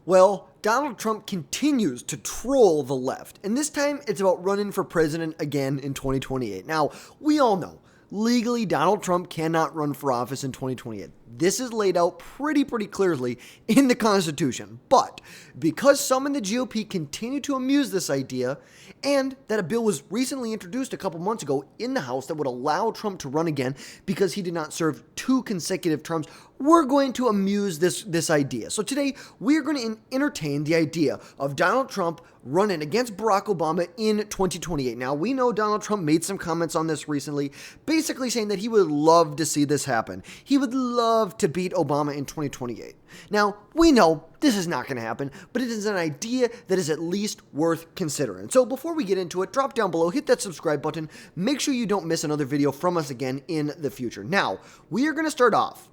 Well, Donald Trump continues to troll the left, and this time it's about running for president again in 2028. Now, we all know, legally, Donald Trump cannot run for office in 2028. This is laid out pretty clearly in the Constitution. But because some in the GOP continue to amuse this idea, and that a bill was recently introduced a couple months ago in the House that would allow Trump to run again because he did not serve 2 consecutive terms, we're going to amuse this idea. So today, we're going to entertain the idea of Donald Trump running against Barack Obama in 2028. Now, we know Donald Trump made some comments on this recently, basically saying that he would love to see this happen. He would love to beat Obama in 2028. Now, we know this is not going to happen, but it is an idea that is at least worth considering. So before we get into it, drop down below, hit that subscribe button, make sure you don't miss another video from us again in the future. Now, we are going to start off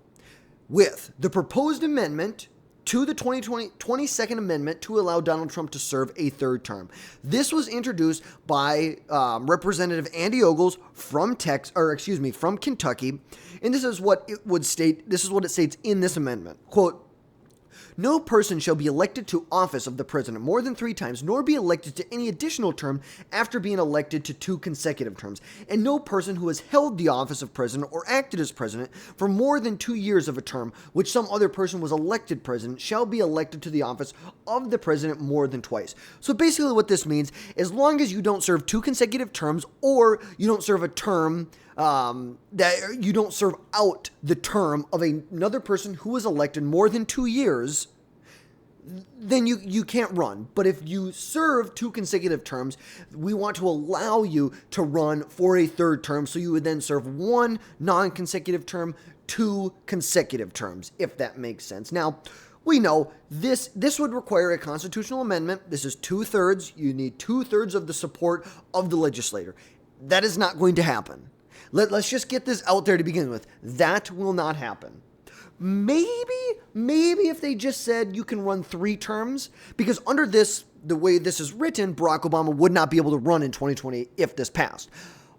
with the proposed amendment to the 22nd Amendment to allow Donald Trump to serve a 3rd term. This was introduced by Representative Andy Ogles from Kentucky, and this is what it would state. This is what it states in this amendment. Quote, "No person shall be elected to office of the president more than 3 times, nor be elected to any additional term after being elected to 2 consecutive terms. And no person who has held the office of president or acted as president for more than 2 years of a term, which some other person was elected president, shall be elected to the office of the president more than twice." So basically what this means, as long as you don't serve 2 consecutive terms, or you don't serve a term that you don't serve out the term of another person who was elected more than 2 years, then you can't run. But if you serve 2 consecutive terms, we want to allow you to run for a 3rd term. So you would then serve 1 non-consecutive term, 2 consecutive terms, if that makes sense. Now, we know this would require a constitutional amendment. This is 2/3. You need 2/3 of the support of the legislator. That is not going to happen. Let's just get this out there to begin with. That will not happen. Maybe if they just said you can run 3 terms, because under this, the way this is written, Barack Obama would not be able to run in 2020 if this passed.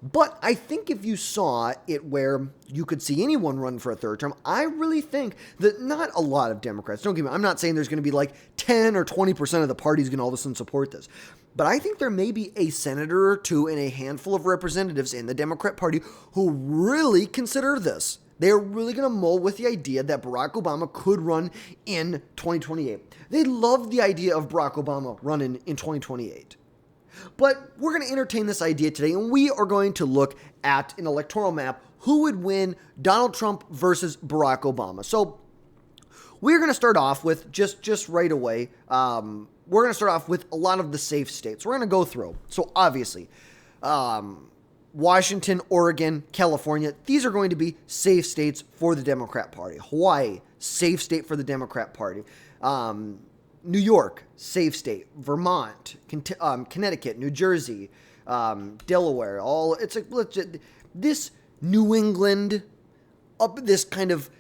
But I think if you saw it where you could see anyone run for a 3rd term, I really think that not a lot of Democrats, don't get me, I'm not saying there's going to be like 10 or 20% of the party's going to all of a sudden support this. But I think there may be a senator or 2 and a handful of representatives in the Democrat Party who really consider this. They are really going to mull with the idea that Barack Obama could run in 2028. They love the idea of Barack Obama running in 2028. But we're going to entertain this idea today, and we are going to look at an electoral map. Who would win, Donald Trump versus Barack Obama? So we're going to start off with, just right away, we're going to start off with a lot of the safe states. We're going to go through. So obviously, Washington, Oregon, California, these are going to be safe states for the Democrat Party. Hawaii, safe state for the Democrat Party. New York, safe state. Vermont, Connecticut, New Jersey, Delaware, this New England, up this kind of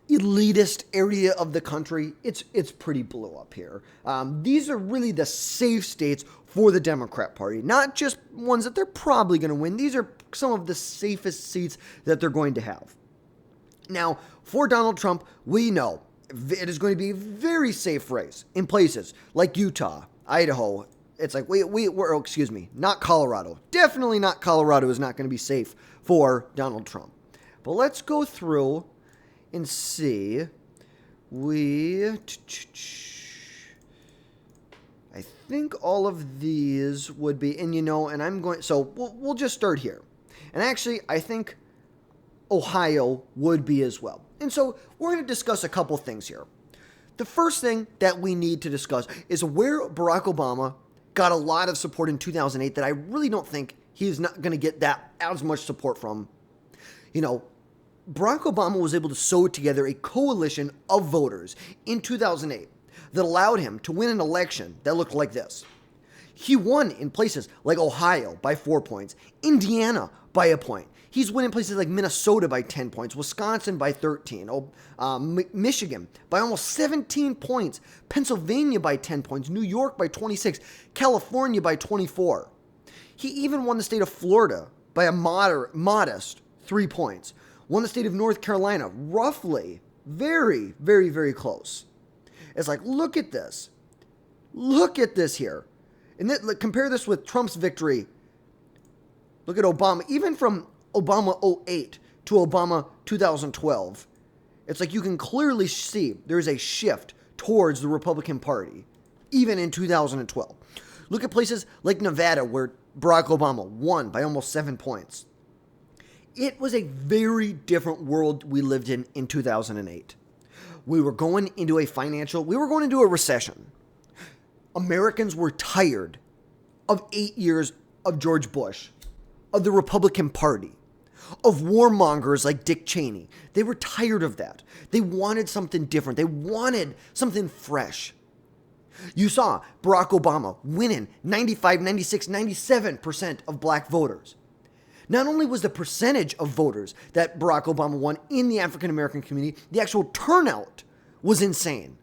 elitist area of the country, it's pretty blue up here. These are really the safe states for the Democrat Party, not just ones that they're probably going to win. These are some of the safest seats that they're going to have. Now, for Donald Trump, we know it is going to be a very safe race in places like Utah, Idaho. It's like, not Colorado. Definitely not Colorado is not going to be safe for Donald Trump. But let's go through and see. I think all of these would be, so we'll just start here. And actually, I think Ohio would be as well. And so we're going to discuss a couple things here. The first thing that we need to discuss is where Barack Obama got a lot of support in 2008 that I really don't think he's not going to get that as much support from. Barack Obama was able to sew together a coalition of voters in 2008 that allowed him to win an election that looked like this. He won in places like Ohio by 4 points, Indiana by a point. He's winning places like Minnesota by 10 points, Wisconsin by 13, Michigan by almost 17 points, Pennsylvania by 10 points, New York by 26, California by 24. He even won the state of Florida by a modest 3 points. Won the state of North Carolina roughly, very, very, very close. It's like, look at this. Look at this here. And then, compare this with Trump's victory. Look at Obama. Even from Obama 08 to Obama 2012, it's like you can clearly see there's a shift towards the Republican Party, even in 2012. Look at places like Nevada, where Barack Obama won by almost 7 points. It was a very different world we lived in 2008. We were going into a recession. Americans were tired of 8 years of George Bush, of the Republican Party, of warmongers like Dick Cheney. They were tired of that. They wanted something different. They wanted something fresh. You saw Barack Obama winning 95, 96, 97% of black voters. Not only was the percentage of voters that Barack Obama won in the African American community, the actual turnout was insane.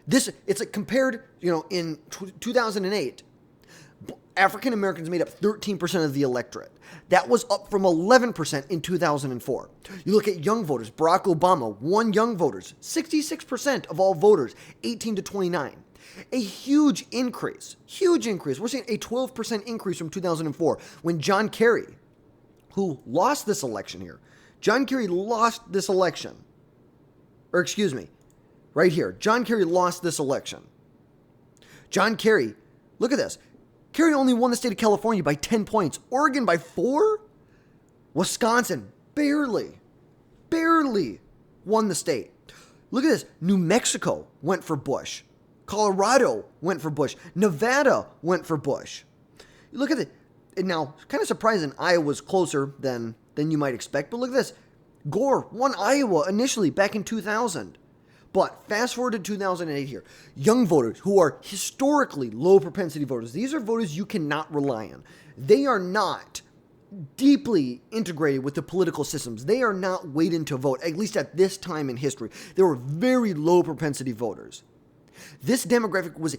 It's like compared, in 2008, African Americans made up 13% of the electorate. That was up from 11% in 2004. You look at young voters. Barack Obama won young voters, 66% of all voters, 18 to 29. A huge increase. We're seeing a 12% increase from 2004 when John Kerry, who lost this election here, John Kerry lost this election. Right here. John Kerry lost this election. John Kerry, look at this. Kerry only won the state of California by 10 points. Oregon by 4? Wisconsin barely won the state. Look at this. New Mexico went for Bush. Colorado went for Bush. Nevada went for Bush. Look at it. And now, kind of surprising, Iowa's closer than you might expect. But look at this. Gore won Iowa initially back in 2000. But fast forward to 2008 here. Young voters who are historically low propensity voters. These are voters you cannot rely on. They are not deeply integrated with the political systems. They are not waiting to vote, at least at this time in history. They were very low propensity voters. This demographic was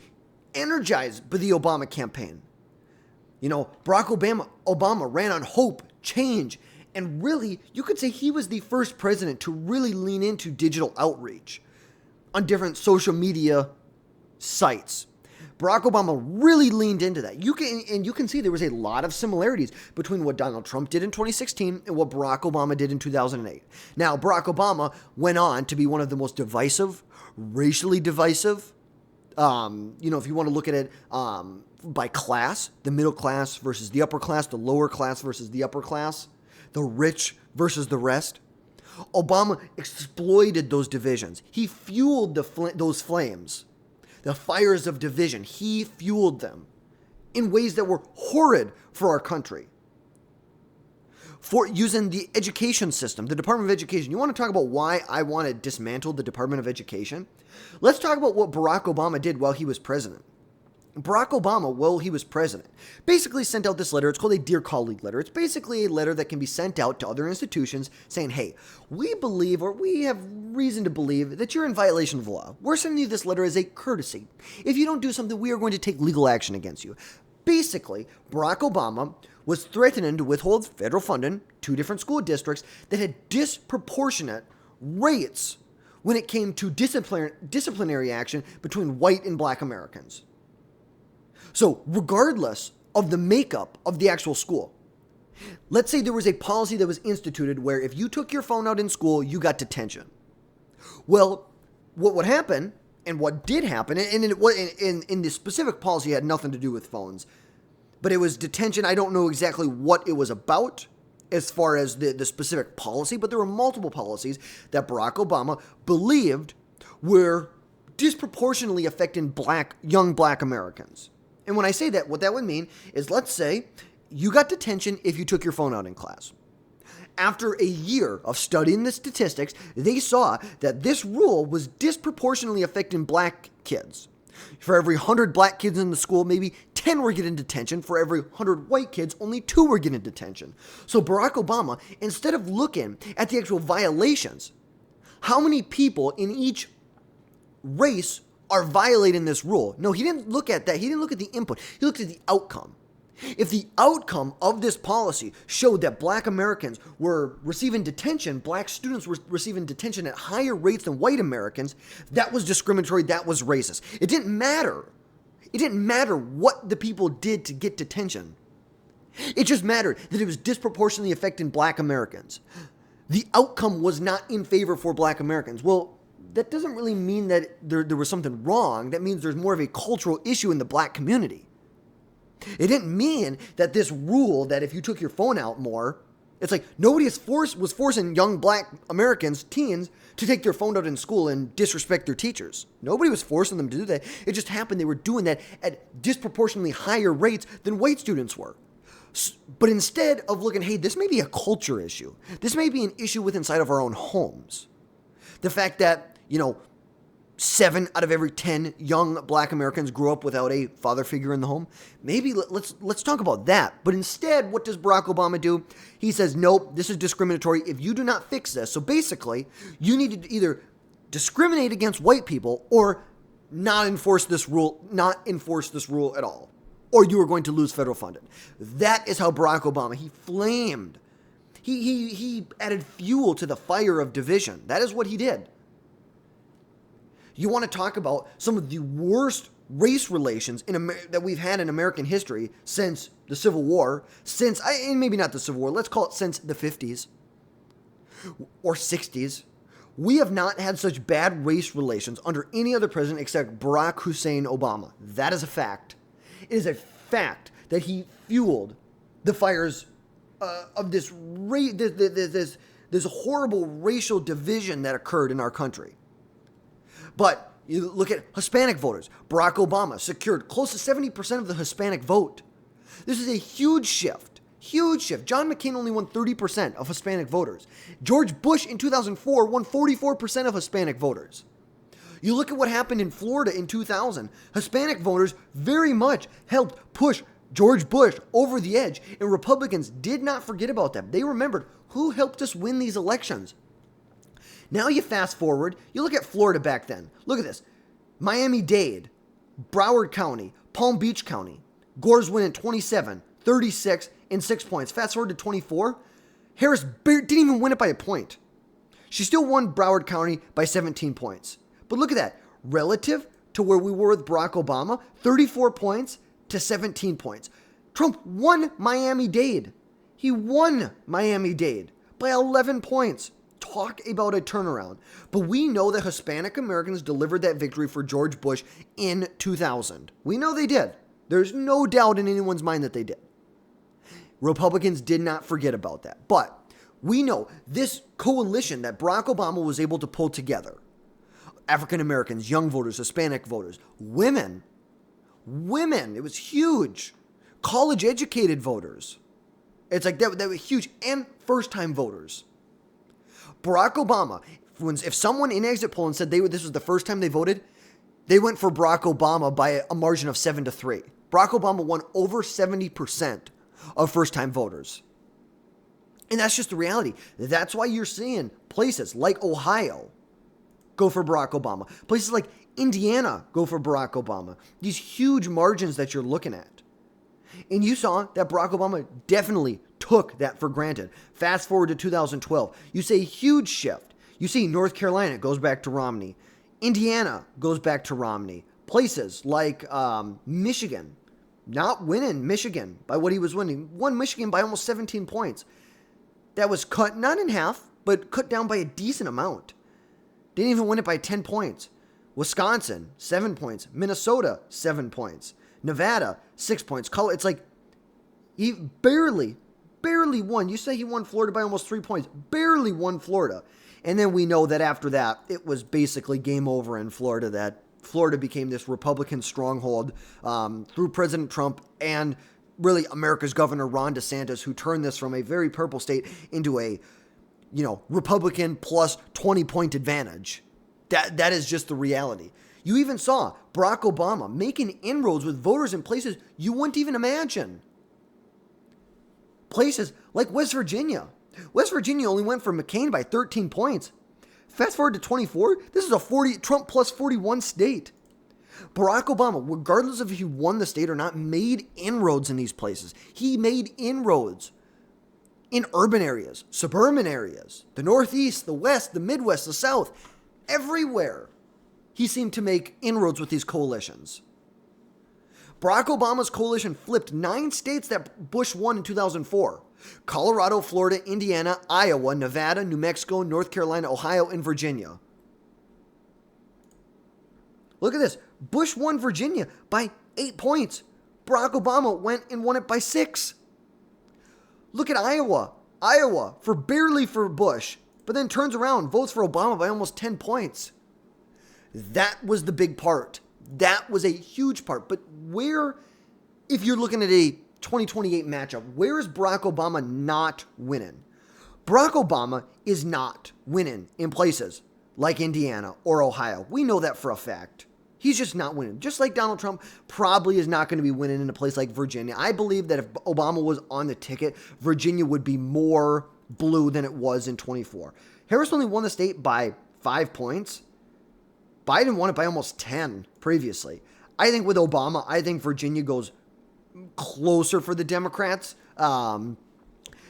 energized by the Obama campaign. Barack Obama ran on hope, change, and really, you could say he was the first president to really lean into digital outreach on different social media sites. Barack Obama really leaned into that. You can see there was a lot of similarities between what Donald Trump did in 2016 and what Barack Obama did in 2008. Now, Barack Obama went on to be one of the most divisive, racially divisive. If you want to look at it by class, the middle class versus the upper class, the lower class versus the upper class, the rich versus the rest. Obama exploited those divisions. He fueled those flames, the fires of division. He fueled them in ways that were horrid for our country. For using the education system, the Department of Education. You want to talk about why I want to dismantle the Department of Education? Let's talk about what Barack Obama did while he was president. Barack Obama, while he was president, basically sent out this letter. It's called a Dear Colleague letter. It's basically a letter that can be sent out to other institutions saying, hey, we believe, or we have reason to believe, that you're in violation of the law. We're sending you this letter as a courtesy. If you don't do something, we are going to take legal action against you. Basically, Barack Obama was threatening to withhold federal funding to different school districts that had disproportionate rates when it came to disciplinary action between white and black Americans. So regardless of the makeup of the actual school, let's say there was a policy that was instituted where if you took your phone out in school, you got detention. Well, what would happen, and what did happen, and in the specific policy, it had nothing to do with phones, but it was detention. I don't know exactly what it was about as far as the specific policy, but there were multiple policies that Barack Obama believed were disproportionately affecting young black Americans. And when I say that, what that would mean is, let's say you got detention if you took your phone out in class. After a year of studying the statistics, they saw that this rule was disproportionately affecting black kids. For every 100 black kids in the school, maybe 10 were getting detention. For every 100 white kids, only 2 were getting detention. So Barack Obama, instead of looking at the actual violations, how many people in each race are violating this rule? No, he didn't look at that. He didn't look at the input. He looked at the outcome. If the outcome of this policy showed that black Americans were receiving detention, black students were receiving detention at higher rates than white Americans, that was discriminatory, that was racist. It didn't matter. It didn't matter what the people did to get detention. It just mattered that it was disproportionately affecting black Americans. The outcome was not in favor for black Americans. Well, that doesn't really mean that there was something wrong. That means there's more of a cultural issue in the black community. It didn't mean that this rule that if you took your phone out more, it's like nobody was forcing young black Americans, teens, to take their phone out in school and disrespect their teachers. Nobody was forcing them to do that. It just happened they were doing that at disproportionately higher rates than white students were. But instead of looking, hey, this may be a culture issue. This may be an issue with inside of our own homes. The fact that, 7 out of every 10 young black Americans grew up without a father figure in the home. Maybe let's talk about that. But instead, what does Barack Obama do? He says, nope, this is discriminatory if you do not fix this. So basically, you need to either discriminate against white people or not enforce this rule at all. Or you are going to lose federal funding. That is how Barack Obama, he flamed. He added fuel to the fire of division. That is what he did. You want to talk about some of the worst race relations that we've had in American history since the Civil War, and maybe not the Civil War, let's call it since the 50s or 60s. We have not had such bad race relations under any other president except Barack Hussein Obama. That is a fact. It is a fact that he fueled the fires of this horrible racial division that occurred in our country. But you look at Hispanic voters. Barack Obama secured close to 70% of the Hispanic vote. This is a huge shift. Huge shift. John McCain only won 30% of Hispanic voters. George Bush in 2004 won 44% of Hispanic voters. You look at what happened in Florida in 2000. Hispanic voters very much helped push George Bush over the edge, and Republicans did not forget about them. They remembered who helped us win these elections. Now you fast forward, you look at Florida back then. Look at this. Miami-Dade, Broward County, Palm Beach County. Gore's winning 27, 36, and 6 points. Fast forward to 24. Harris didn't even win it by a point. She still won Broward County by 17 points. But look at that. Relative to where we were with Barack Obama, 34 points to 17 points. Trump won Miami-Dade. He won Miami-Dade by 11 points. Talk about a turnaround. But we know that Hispanic Americans delivered that victory for George Bush in 2000. We know they did. There's no doubt in anyone's mind that they did. Republicans did not forget about that. But we know this coalition that Barack Obama was able to pull together, African Americans, young voters, Hispanic voters, women, it was huge. College educated voters. It's like that was huge. And first time voters. Barack Obama, if someone in exit poll and said this was the first time they voted, they went for Barack Obama by a margin of 7-3. Barack Obama won over 70% of first-time voters. And that's just the reality. That's why you're seeing places like Ohio go for Barack Obama. Places like Indiana go for Barack Obama. These huge margins that you're looking at. And you saw that Barack Obama definitely took that for granted. Fast forward to 2012. You see a huge shift. You see North Carolina goes back to Romney. Indiana goes back to Romney. Places like Michigan, not winning Michigan by what he was winning. Won Michigan by almost 17 points. That was cut, not in half, but cut down by a decent amount. Didn't even win it by 10 points. Wisconsin, 7 points. Minnesota, 7 points. Nevada, 6 points. It's like he barely won. You say he won Florida by almost 3 points. Barely won Florida. And then we know that after that, it was basically game over in Florida, that Florida became this Republican stronghold through President Trump and really America's governor, Ron DeSantis, who turned this from a very purple state into a, Republican plus 20-point advantage. That is just the reality. You even saw Barack Obama making inroads with voters in places you wouldn't even imagine. Places like West Virginia. West Virginia only went for McCain by 13 points. Fast forward to 24, this is a Trump plus 41 state. Barack Obama, regardless of if he won the state or not, made inroads in these places. He made inroads in urban areas, suburban areas, the Northeast, the West, the Midwest, the South, everywhere. He seemed to make inroads with these coalitions. Barack Obama's coalition flipped 9 states that Bush won in 2004. Colorado, Florida, Indiana, Iowa, Nevada, New Mexico, North Carolina, Ohio, and Virginia. Look at this. Bush won Virginia by 8 points. Barack Obama went and won it by 6. Look at Iowa. Iowa, barely for Bush, but then turns around, votes for Obama by almost 10 points. That was the big part. That was a huge part. But where, if you're looking at a 2028 matchup, where is Barack Obama not winning? Barack Obama is not winning in places like Indiana or Ohio. We know that for a fact. He's just not winning. Just like Donald Trump probably is not going to be winning in a place like Virginia. I believe that if Obama was on the ticket, Virginia would be more blue than it was in 24. Harris only won the state by 5 points. Biden won it by almost 10 previously. I think with Obama, I think Virginia goes closer for the Democrats.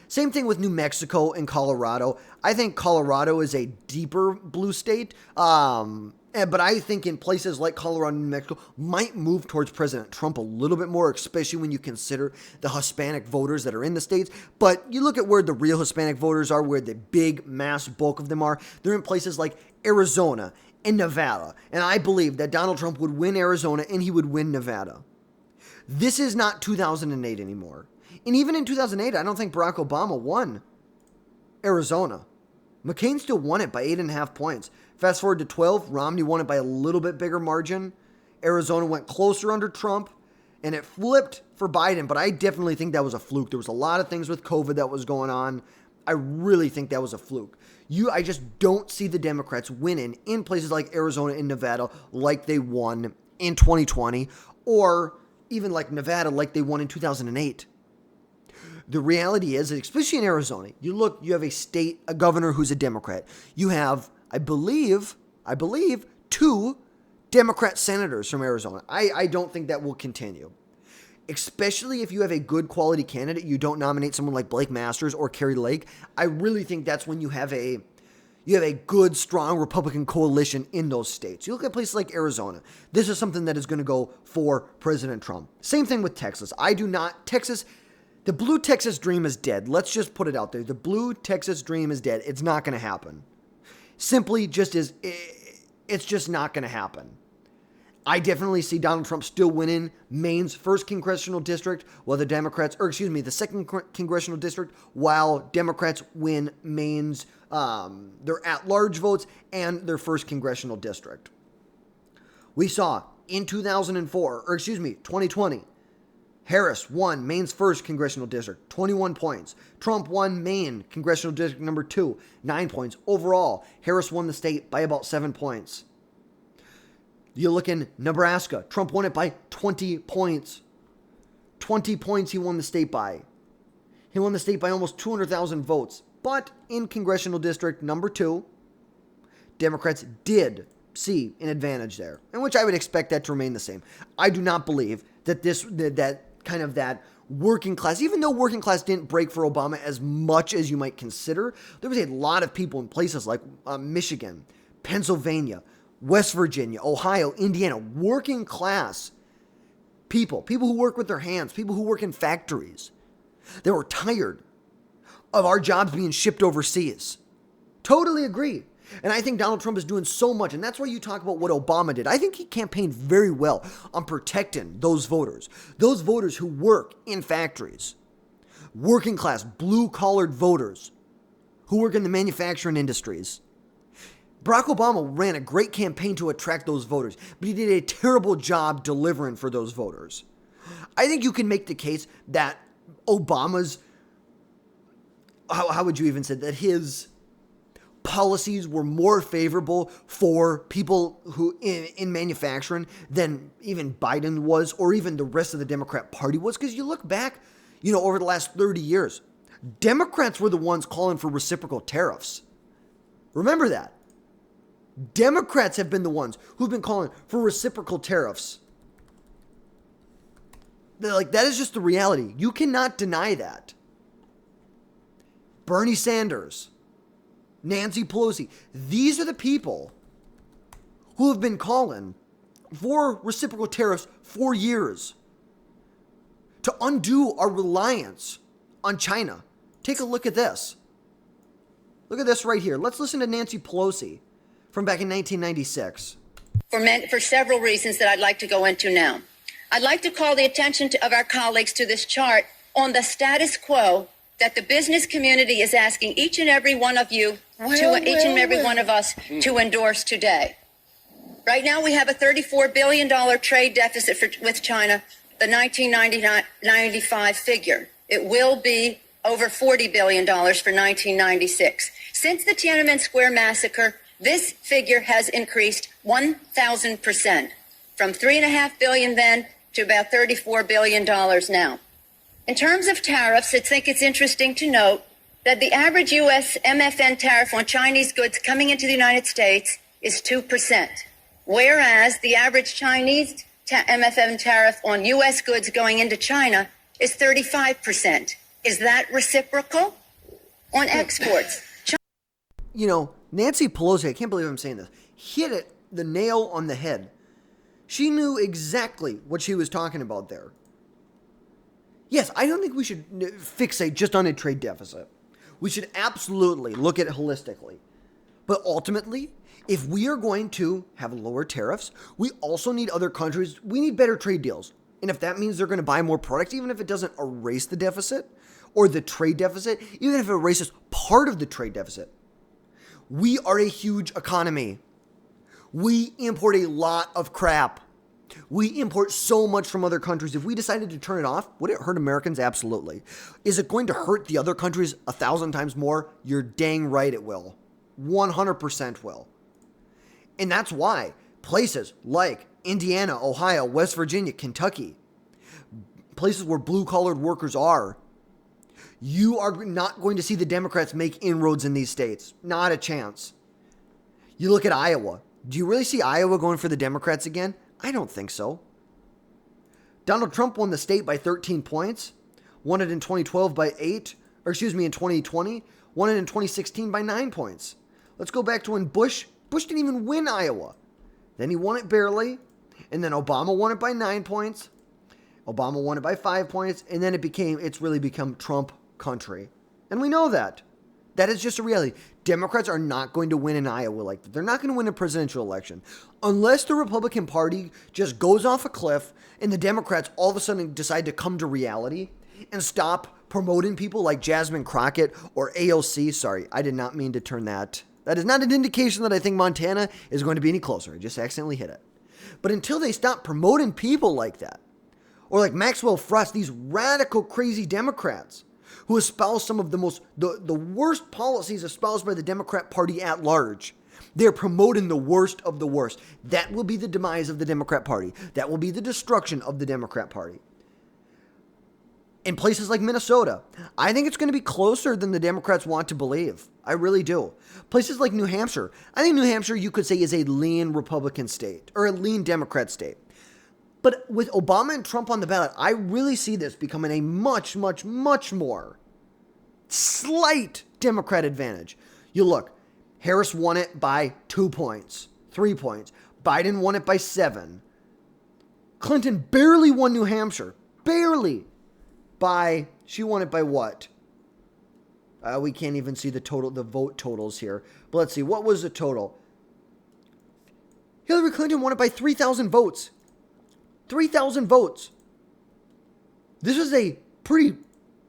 Same thing with New Mexico and Colorado. I think Colorado is a deeper blue state. But I think in places like Colorado and New Mexico might move towards President Trump a little bit more, especially when you consider the Hispanic voters that are in the states. But you look at where the real Hispanic voters are, where the big mass bulk of them are. They're in places like Arizona and Nevada. And I believe that Donald Trump would win Arizona and he would win Nevada. This is not 2008 anymore. And even in 2008, I don't think Barack Obama won Arizona. McCain still won it by 8.5 points. Fast forward to 12, Romney won it by a little bit bigger margin. Arizona went closer under Trump, and it flipped for Biden, but I definitely think that was a fluke. There was a lot of things with COVID that was going on. I really think that was a fluke. I just don't see the Democrats winning in places like Arizona and Nevada like they won in 2020, or even like Nevada like they won in 2008. The reality is, especially in Arizona, you have a governor who's a Democrat. You have, I believe, 2 Democrat senators from Arizona. I don't think that will continue. Especially if you have a good quality candidate, you don't nominate someone like Blake Masters or Kerry Lake. I really think that's when you have a good, strong Republican coalition in those states. You look at places like Arizona. This is something that is going to go for President Trump. Same thing with Texas. The blue Texas dream is dead. Let's just put it out there. The blue Texas dream is dead. It's not going to happen. Simply just is, it's just not going to happen. I definitely see Donald Trump still winning Maine's 1st congressional district, while the 2nd congressional district, while Democrats win Maine's, their at-large votes and their 1st congressional district. We saw in 2020, Harris won Maine's 1st congressional district, 21 points. Trump won Maine congressional district number 2, 9 points. Overall, Harris won the state by about 7 points. You look in Nebraska, Trump won it by 20 points. 20 points he won the state by. He won the state by almost 200,000 votes. But in congressional district number 2, Democrats did see an advantage there, in which I would expect that to remain the same. I do not believe that that working class, even though working class didn't break for Obama as much as you might consider, there was a lot of people in places like Michigan, Pennsylvania, West Virginia, Ohio, Indiana, working class people who work with their hands, people who work in factories. They were tired of our jobs being shipped overseas. Totally agree. And I think Donald Trump is doing so much, and that's why you talk about what Obama did. I think he campaigned very well on protecting those voters who work in factories, working class, blue-collared voters who work in the manufacturing industries. Barack Obama ran a great campaign to attract those voters, but he did a terrible job delivering for those voters. I think you can make the case that Obama's, how would you even say that his policies were more favorable for people who in manufacturing than even Biden was, or even the rest of the Democrat Party was. Because you look back, over the last 30 years, Democrats were the ones calling for reciprocal tariffs. Remember that. Democrats have been the ones who've been calling for reciprocal tariffs. Like, that is just the reality. You cannot deny that. Bernie Sanders, Nancy Pelosi, these are the people who have been calling for reciprocal tariffs for years to undo our reliance on China. Take a look at this. Look at this right here. Let's listen to Nancy Pelosi from back in 1996. For several reasons that I'd like to go into now. I'd like to call the attention of our colleagues to this chart on the status quo that the business community is asking each and every one of you, one of us to endorse today. Right now we have a $34 billion trade deficit with China, the 1995 figure. It will be over $40 billion for 1996. Since the Tiananmen Square massacre, this figure has increased 1,000%, from $3.5 billion then to about $34 billion now. In terms of tariffs, I think it's interesting to note that the average U.S. MFN tariff on Chinese goods coming into the United States is 2%, whereas the average Chinese MFN tariff on U.S. goods going into China is 35%. Is that reciprocal? On exports. You know, Nancy Pelosi, I can't believe I'm saying this, hit the nail on the head. She knew exactly what she was talking about there. Yes, I don't think we should fixate just on a trade deficit. We should absolutely look at it holistically. But ultimately, if we are going to have lower tariffs, we also need other countries, we need better trade deals. And if that means they're going to buy more products, even if it doesn't erase the deficit or the trade deficit, even if it erases part of the trade deficit, we are a huge economy. We import a lot of crap. We import so much from other countries. If we decided to turn it off, would it hurt Americans? Absolutely. Is it going to hurt the other countries 1,000 times more? You're dang right it will. 100% will. And that's why places like Indiana, Ohio, West Virginia, Kentucky, places where blue-collared workers are, you are not going to see the Democrats make inroads in these states. Not a chance. You look at Iowa. Do you really see Iowa going for the Democrats again? I don't think so. Donald Trump won the state by 13 points, won it in 2012 by 8, in 2020, won it in 2016 by 9 points. Let's go back to when Bush didn't even win Iowa. Then he won it barely, and then Obama won it by 9 points. Obama won it by 5 points, and then it's really become Trump country. And we know that. That is just a reality. Democrats are not going to win in Iowa like that. They're not going to win a presidential election unless the Republican Party just goes off a cliff and the Democrats all of a sudden decide to come to reality and stop promoting people like Jasmine Crockett or AOC. Sorry, I did not mean to turn that. That is not an indication that I think Montana is going to be any closer. I just accidentally hit it. But until they stop promoting people like that, or like Maxwell Frost, these radical, crazy Democrats who espouse some of the worst policies espoused by the Democrat Party at large. They're promoting the worst of the worst. That will be the demise of the Democrat Party. That will be the destruction of the Democrat Party. In places like Minnesota, I think it's going to be closer than the Democrats want to believe. I really do. Places like New Hampshire, I think New Hampshire you could say is a lean Republican state or a lean Democrat state. But with Obama and Trump on the ballot, I really see this becoming a much, much, much more slight Democrat advantage. You look, Harris won it by 2 points, 3 points. Biden won it by 7. Clinton barely won New Hampshire. Barely. She won it by what? We can't even see the vote totals here. But let's see, what was the total? Hillary Clinton won it by 3,000 votes. 3,000 votes. This was a pretty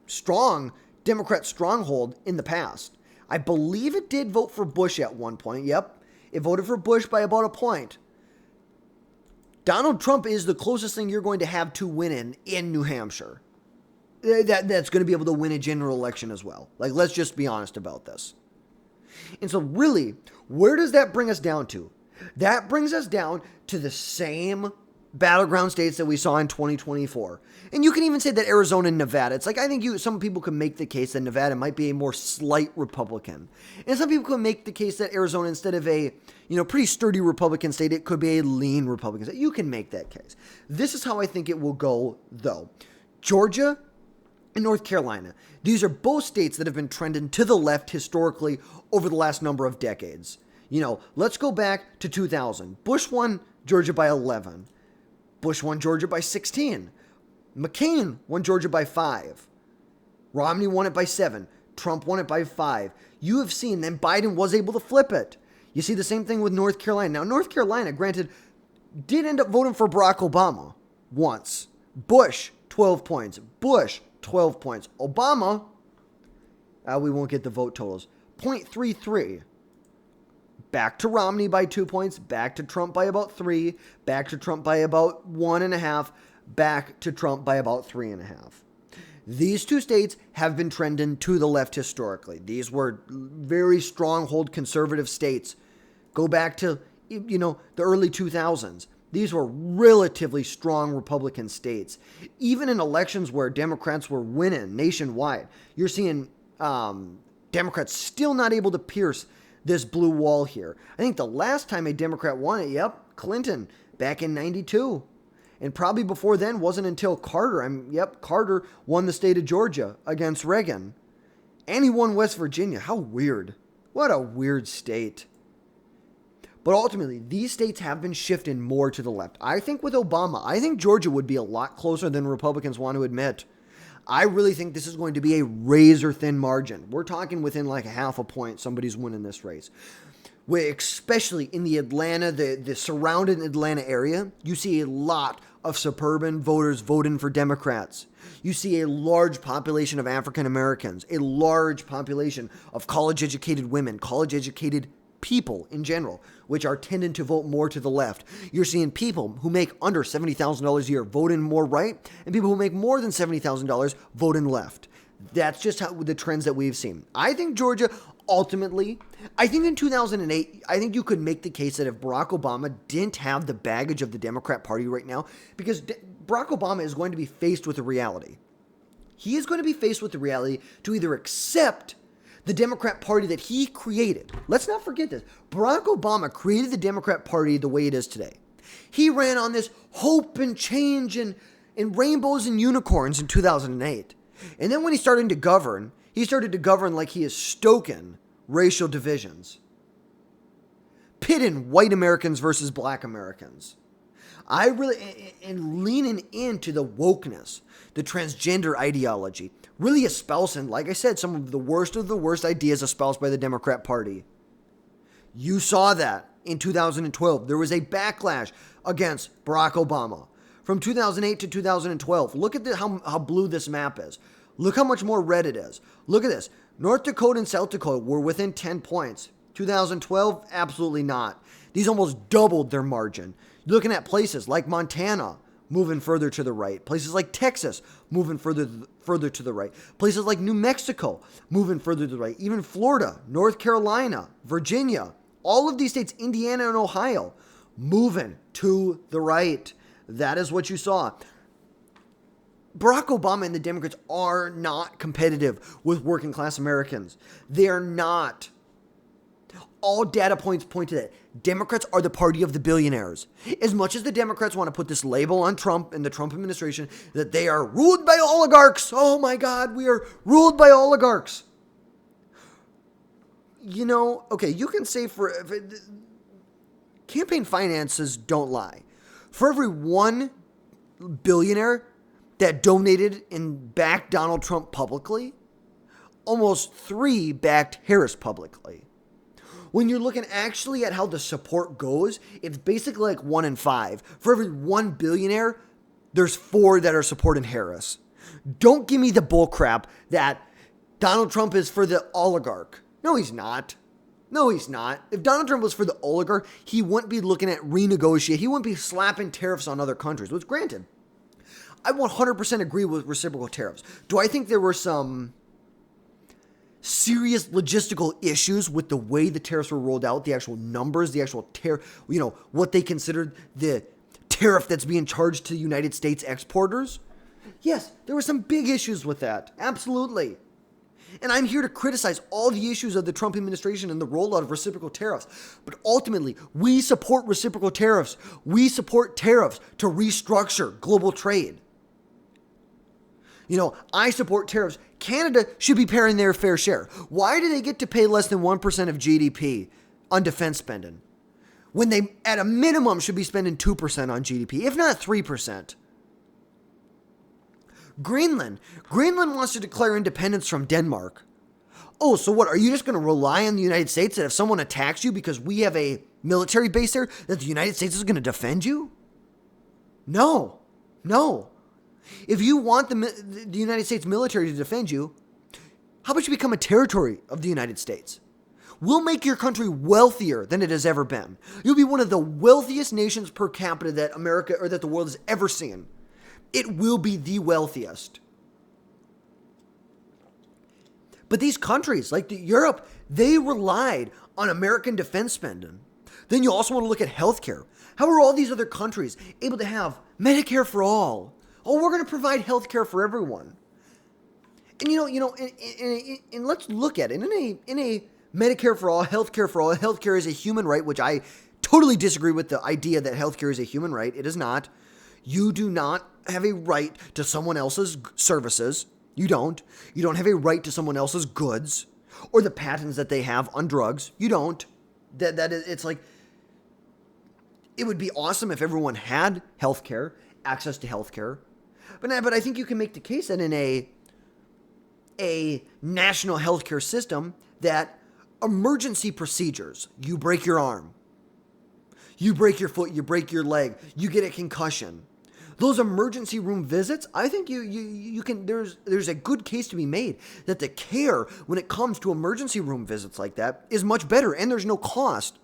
strong Democrat stronghold in the past. I believe it did vote for Bush at one point. Yep. It voted for Bush by about a point. Donald Trump is the closest thing you're going to have to winning in New Hampshire. That's going to be able to win a general election as well. Like, let's just be honest about this. And so really, where does that bring us down to? That brings us down to the same battleground states that we saw in 2024. And you can even say that Arizona and Nevada, it's like, I think some people could make the case that Nevada might be a more slight Republican. And some people could make the case that Arizona, instead of a, pretty sturdy Republican state, it could be a lean Republican state. You can make that case. This is how I think it will go, though. Georgia and North Carolina. These are both states that have been trending to the left historically over the last number of decades. Let's go back to 2000. Bush won Georgia by 11. Bush won Georgia by 16. McCain won Georgia by 5. Romney won it by 7. Trump won it by 5. You have seen, then Biden was able to flip it. You see the same thing with North Carolina. Now, North Carolina, granted, did end up voting for Barack Obama once. Bush, 12 points. Bush, 12 points. Obama, we won't get the vote totals, 0.33. Back to Romney by 2 points, back to Trump by about 3, back to Trump by about 1.5, back to Trump by about 3.5. These two states have been trending to the left historically. These were very stronghold conservative states. Go back to, the early 2000s. These were relatively strong Republican states. Even in elections where Democrats were winning nationwide, you're seeing Democrats still not able to pierce this blue wall here. I think the last time a Democrat won it, Clinton, back in 92. And probably before then wasn't until Carter. Carter won the state of Georgia against Reagan. And he won West Virginia. How weird. What a weird state. But ultimately, these states have been shifting more to the left. I think with Obama, I think Georgia would be a lot closer than Republicans want to admit. I really think this is going to be a razor-thin margin. We're talking within like 0.5 point somebody's winning this race. Especially in the Atlanta, the surrounding Atlanta area, you see a lot of suburban voters voting for Democrats. You see a large population of African Americans, a large population of college-educated women, college-educated people in general, which are tending to vote more to the left. You're seeing people who make under $70,000 a year voting more right, and people who make more than $70,000 voting left. That's just how the trends that we've seen. I think Georgia, ultimately, I think in 2008, I think you could make the case that if Barack Obama didn't have the baggage of the Democrat Party right now, because Barack Obama is going to be faced with a reality. He is going to be faced with the reality to either accept the Democrat Party that he created. Let's not forget this. Barack Obama created the Democrat Party the way it is today. He ran on this hope and change and rainbows and unicorns in 2008. And then when he started to govern like he is stoking racial divisions, pitting white Americans versus black Americans. And leaning into the wokeness, the transgender ideology, really espousing, like I said, some of the worst ideas espoused by the Democrat Party. You saw that in 2012. There was a backlash against Barack Obama. From 2008 to 2012, look at how blue this map is. Look how much more red it is. Look at this. North Dakota and South Dakota were within 10 points. 2012, absolutely not. These almost doubled their margin. You're looking at places like Montana moving further to the right. Places like Texas moving further to the right. Places like New Mexico moving further to the right. Even Florida, North Carolina, Virginia, all of these states, Indiana and Ohio, moving to the right. That is what you saw. Barack Obama and the Democrats are not competitive with working class Americans. They're not. All data points point to that. Democrats are the party of the billionaires. As much as the Democrats want to put this label on Trump and the Trump administration that they are ruled by oligarchs. Oh my God, we are ruled by oligarchs. Okay, you can say campaign finances don't lie. For every one billionaire that donated and backed Donald Trump publicly, almost 3 backed Harris publicly. When you're looking actually at how the support goes, it's basically like 1 in 5. For every 1 billionaire, there's 4 that are supporting Harris. Don't give me the bullcrap that Donald Trump is for the oligarch. No, he's not. No, he's not. If Donald Trump was for the oligarch, he wouldn't be looking at renegotiate. He wouldn't be slapping tariffs on other countries, which granted, I 100% agree with reciprocal tariffs. Do I think there were some serious logistical issues with the way the tariffs were rolled out, the actual numbers, the actual what they considered the tariff that's being charged to United States exporters. Yes, there were some big issues with that. Absolutely. And I'm here to criticize all the issues of the Trump administration and the rollout of reciprocal tariffs. But ultimately, we support reciprocal tariffs. We support tariffs to restructure global trade. I support tariffs. Canada should be paying their fair share. Why do they get to pay less than 1% of GDP on defense spending, when they, at a minimum, should be spending 2% on GDP, if not 3%? Greenland wants to declare independence from Denmark. Oh, so what? Are you just going to rely on the United States that if someone attacks you because we have a military base there, that the United States is going to defend you? No. If you want the United States military to defend you, how about you become a territory of the United States? We'll make your country wealthier than it has ever been. You'll be one of the wealthiest nations per capita that America or that the world has ever seen. It will be the wealthiest. But these countries, like Europe, they relied on American defense spending. Then you also want to look at healthcare. How are all these other countries able to have Medicare for all? Oh, we're going to provide healthcare for everyone. And and let's look at it. In a Medicare for all, healthcare is a human right, which I totally disagree with the idea that healthcare is a human right. It is not. You do not have a right to someone else's services. You don't. You don't have a right to someone else's goods or the patents that they have on drugs. You don't. It's like, it would be awesome if everyone had healthcare, access to healthcare. But I think you can make the case that in a national healthcare system, that emergency procedures, you break your arm, you break your foot, you break your leg, you get a concussion, those emergency room visits, I think you can, there's a good case to be made that the care when it comes to emergency room visits like that is much better, and there's no cost.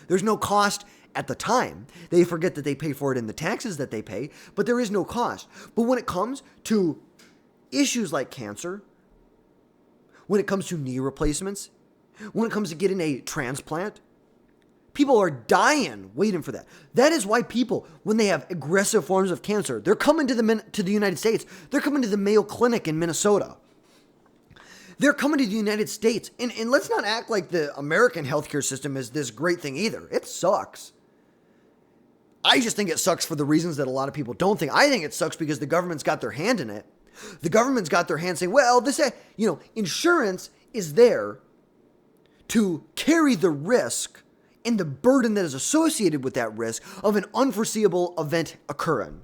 There's no cost at the time. They forget that they pay for it in the taxes that they pay, but there is no cost. But when it comes to issues like cancer, when it comes to knee replacements, when it comes to getting a transplant, people are dying waiting for that. That is why people, when they have aggressive forms of cancer, they're coming to the United States. They're coming to the Mayo Clinic in Minnesota. They're coming to the United States. And let's not act like the American healthcare system is this great thing either. It sucks. I just think it sucks for the reasons that a lot of people don't think. I think it sucks because the government's got their hand in it. The government's got their hand saying, well, insurance is there to carry the risk and the burden that is associated with that risk of an unforeseeable event occurring.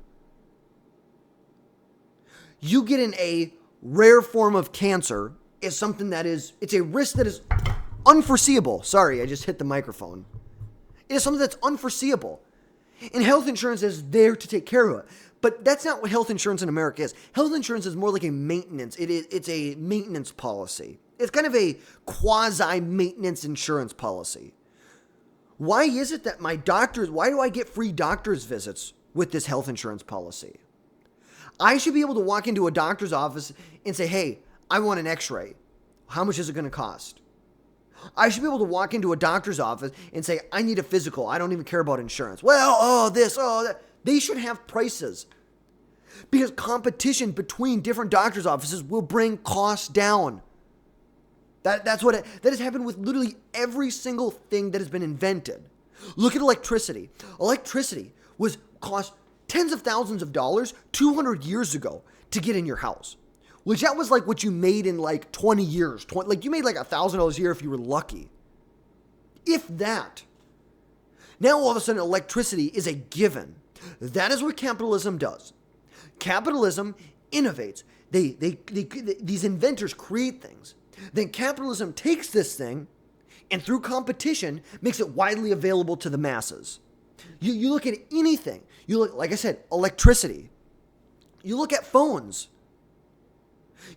You get in a rare form of cancer is something that it's a risk that is unforeseeable. Sorry, I just hit the microphone. It is something that's unforeseeable. And health insurance is there to take care of it. But that's not what health insurance in America is. Health insurance is more like a maintenance. It's a maintenance policy. It's kind of a quasi-maintenance insurance policy. Why is it that why do I get free doctor's visits with this health insurance policy? I should be able to walk into a doctor's office and say, hey, I want an x-ray. How much is it going to cost? I should be able to walk into a doctor's office and say, I need a physical. I don't even care about insurance. Well, that. They should have prices. Because competition between different doctor's offices will bring costs down. That has happened with literally every single thing that has been invented. Look at electricity. Electricity cost tens of thousands of dollars 200 years ago to get in your house. Which that was like what you made in like 20 years. You made like $1,000 a year if you were lucky. If that. Now all of a sudden electricity is a given. That is what capitalism does. Capitalism innovates. These inventors create things. Then capitalism takes this thing and through competition makes it widely available to the masses. You look at anything. You look, like I said, electricity. You look at phones.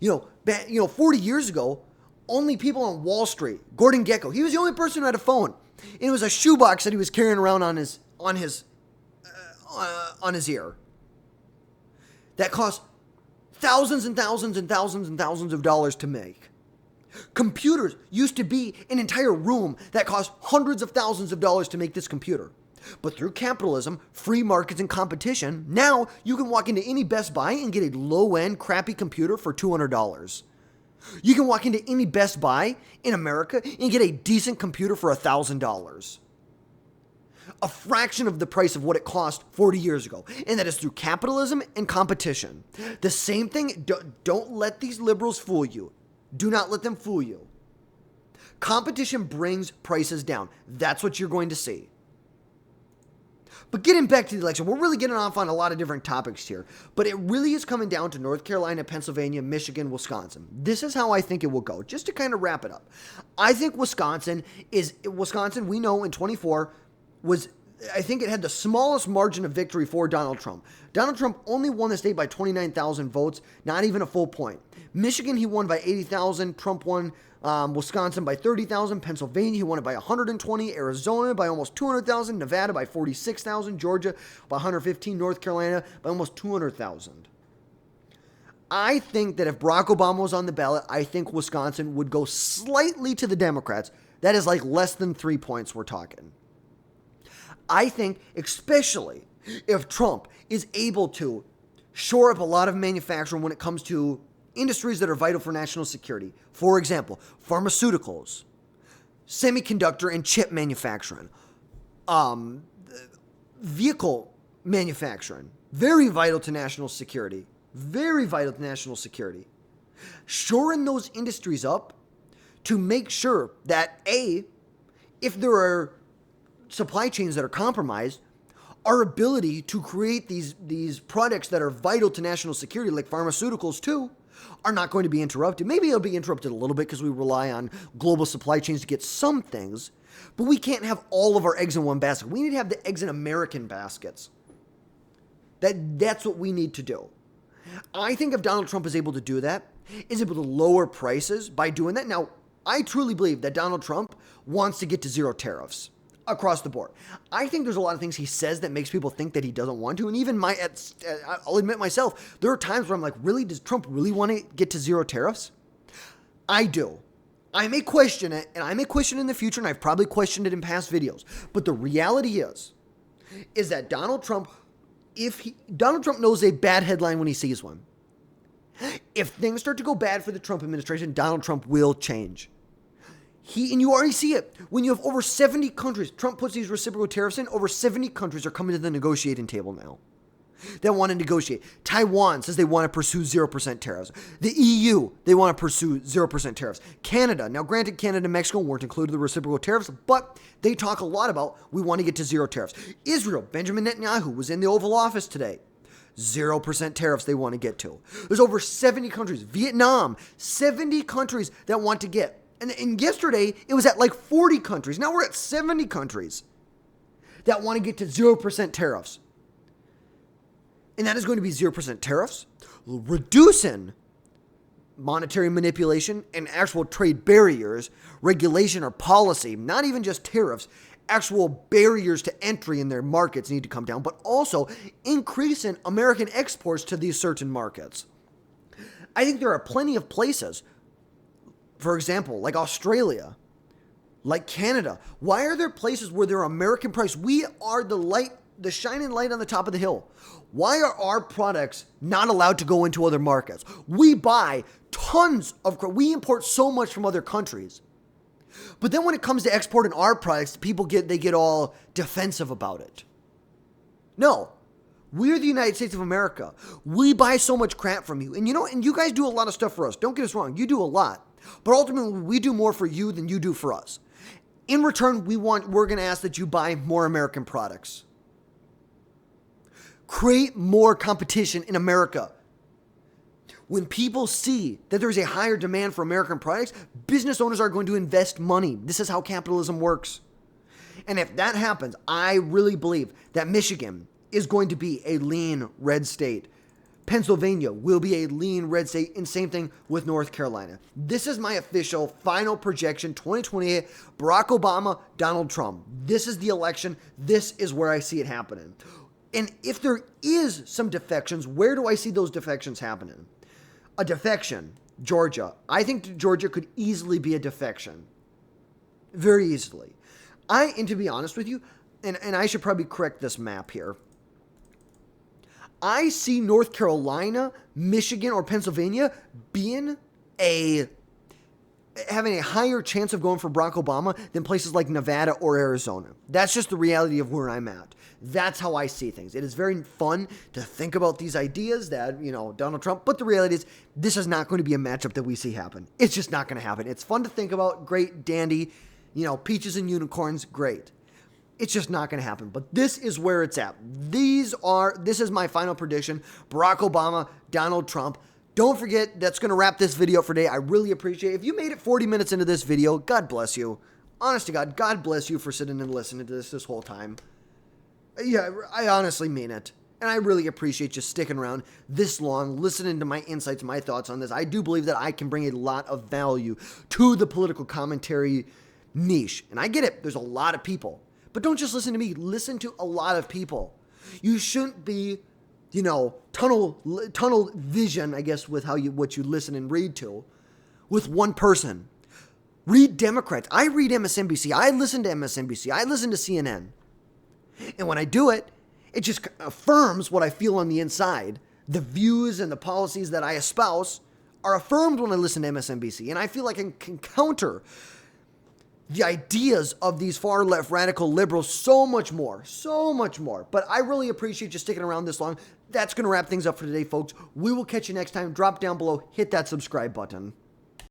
40 years ago, only people on Wall Street, Gordon Gekko, he was the only person who had a phone. And it was a shoebox that he was carrying around on his ear. That cost thousands and thousands and thousands and thousands of dollars to make. Computers used to be an entire room that cost hundreds of thousands of dollars to make this computer. But through capitalism, free markets, and competition, now you can walk into any Best Buy and get a low-end, crappy computer for $200. You can walk into any Best Buy in America and get a decent computer for $1,000. A fraction of the price of what it cost 40 years ago. And that is through capitalism and competition. The same thing, don't let these liberals fool you. Do not let them fool you. Competition brings prices down. That's what you're going to see. But getting back to the election, we're really getting off on a lot of different topics here. But it really is coming down to North Carolina, Pennsylvania, Michigan, Wisconsin. This is how I think it will go. Just to kind of wrap it up. I think Wisconsin, we know in 24 I think it had the smallest margin of victory for Donald Trump. Donald Trump only won the state by 29,000 votes, not even a full point. Michigan, he won by 80,000. Trump won Wisconsin by 30,000. Pennsylvania, he won it by 120. Arizona by almost 200,000. Nevada by 46,000. Georgia by 115. North Carolina by almost 200,000. I think that if Barack Obama was on the ballot, I think Wisconsin would go slightly to the Democrats. That is like less than 3 points we're talking. I think, especially if Trump is able to shore up a lot of manufacturing when it comes to industries that are vital for national security. For example, pharmaceuticals, semiconductor and chip manufacturing, vehicle manufacturing, very vital to national security. Very vital to national security. Shoring those industries up to make sure that, if there are supply chains that are compromised, our ability to create these products that are vital to national security, like pharmaceuticals too, are not going to be interrupted. Maybe it'll be interrupted a little bit because we rely on global supply chains to get some things, but we can't have all of our eggs in one basket. We need to have the eggs in American baskets. That's what we need to do. I think if Donald Trump is able to do that, is able to lower prices by doing that. Now, I truly believe that Donald Trump wants to get to zero tariffs across the board. I think there's a lot of things he says that makes people think that he doesn't want to. And even I'll admit myself, there are times where I'm like, really? Does Trump really want to get to zero tariffs? I do. I may question it, and I may question it in the future, and I've probably questioned it in past videos. But the reality is that Donald Trump knows a bad headline when he sees one. If things start to go bad for the Trump administration, Donald Trump will change. And you already see it. When you have over 70 countries, Trump puts these reciprocal tariffs in, over 70 countries are coming to the negotiating table now. They want to negotiate. Taiwan says they want to pursue 0% tariffs. The EU, they want to pursue 0% tariffs. Canada, now granted Canada and Mexico weren't included in the reciprocal tariffs, but they talk a lot about we want to get to zero tariffs. Israel, Benjamin Netanyahu was in the Oval Office today. 0% tariffs they want to get to. There's over 70 countries. Vietnam, 70 countries that want to get. And yesterday, it was at like 40 countries. Now we're at 70 countries that want to get to 0% tariffs. And that is going to be 0% tariffs, reducing monetary manipulation and actual trade barriers, regulation or policy, not even just tariffs, actual barriers to entry in their markets need to come down, but also increasing American exports to these certain markets. I think there are plenty of places, for example, like Australia, like Canada. Why are there places where there are American products? We are the shining light on the top of the hill. Why are our products not allowed to go into other markets? We buy we import so much from other countries. But then when it comes to exporting our products, they get all defensive about it. No. We're the United States of America. We buy so much crap from you. And you guys do a lot of stuff for us. Don't get us wrong. You do a lot. But ultimately, we do more for you than you do for us. In return, we're going to ask that you buy more American products. Create more competition in America. When people see that there's a higher demand for American products, business owners are going to invest money. This is how capitalism works. And if that happens, I really believe that Michigan is going to be a lean red state. Pennsylvania will be a lean red state, and same thing with North Carolina. This is my official final projection, 2028, Barack Obama, Donald Trump. This is the election. This is where I see it happening. And if there is some defections, where do I see those defections happening? A defection, Georgia. I think Georgia could easily be a defection. Very easily. And to be honest with you, and I should probably correct this map here. I see North Carolina, Michigan, or Pennsylvania having a higher chance of going for Barack Obama than places like Nevada or Arizona. That's just the reality of where I'm at. That's how I see things. It is very fun to think about these ideas that, Donald Trump, but the reality is this is not going to be a matchup that we see happen. It's just not going to happen. It's fun to think about, great, dandy, peaches and unicorns, great. It's just not going to happen. But this is where it's at. This is my final prediction. Barack Obama, Donald Trump. Don't forget, that's going to wrap this video for today. I really appreciate it. If you made it 40 minutes into this video, God bless you. Honest to God, God bless you for sitting and listening to this whole time. Yeah, I honestly mean it. And I really appreciate you sticking around this long, listening to my insights, my thoughts on this. I do believe that I can bring a lot of value to the political commentary niche. And I get it. There's a lot of people. But don't just listen to me. Listen to a lot of people. You shouldn't be, tunnel vision, I guess, with what you listen and read to with one person. Read Democrats. I read MSNBC. I listen to MSNBC. I listen to CNN. And when I do it, it just affirms what I feel on the inside. The views and the policies that I espouse are affirmed when I listen to MSNBC. And I feel like I can counter the ideas of these far left radical liberals so much more. But I really appreciate you sticking around this long. That's going to wrap things up for today, folks. We will catch you next time. Drop down below. Hit that subscribe button.